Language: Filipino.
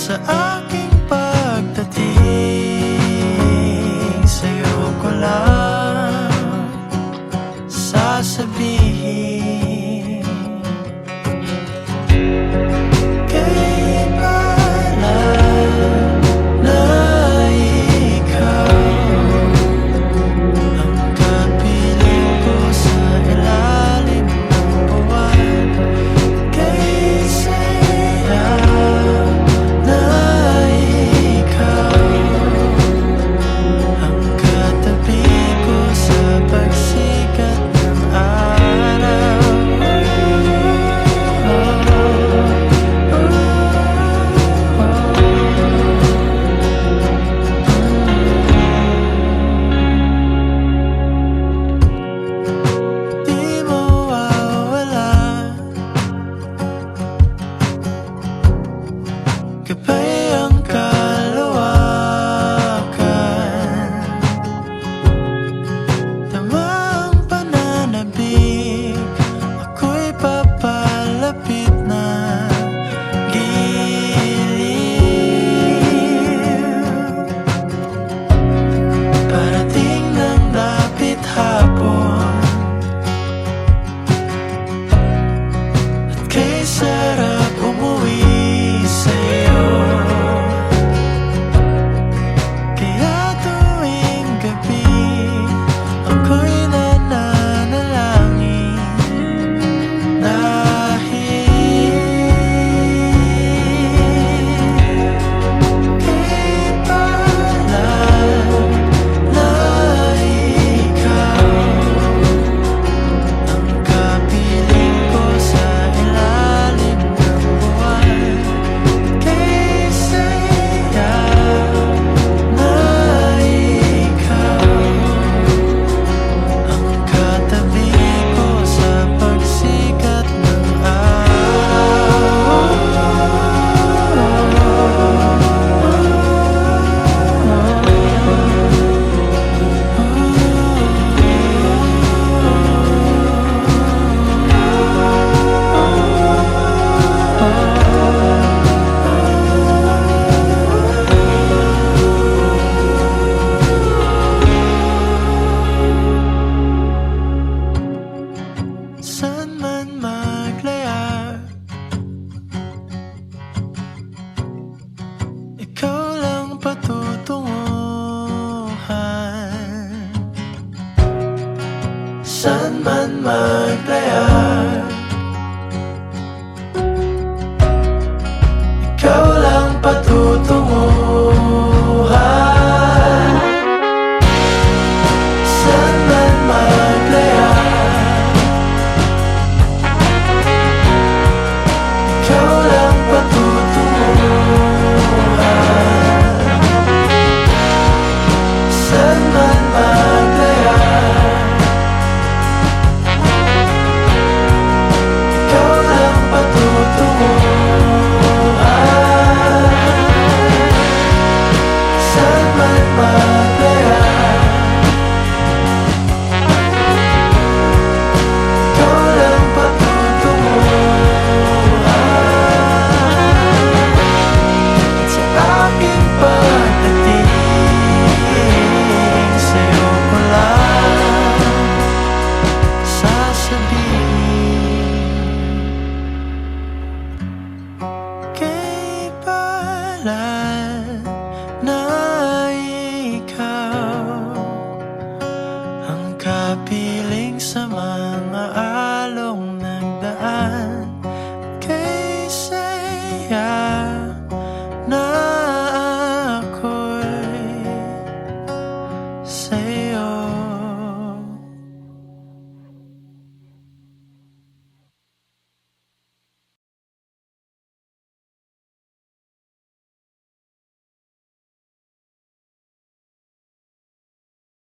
sa aking pagdating, sa'yo ko lang sasabihin. Kay pala na ikaw ang kapiling ko sa ilalim ng buwan. Kay saya na ikaw ang katabi ko sa pagsikat ng araw. Di mawawala kapay ang kalawakan, tamang pananabik, ako'y papalapit na giliw. Parating ng dapit hapon at kay sarap umuwi sa'yo. Kaya tuwing gabi ako'y nananalangin dahil kay pala na ikaw ang kapiling ko sa ilalim ng buwan. Kay saya na ikaw ang katabi ko sa pagsikat ng araw. Saan man maglaya, ikaw lang patutunguhan. Saan man maglaya, ikaw lang patutunguhan.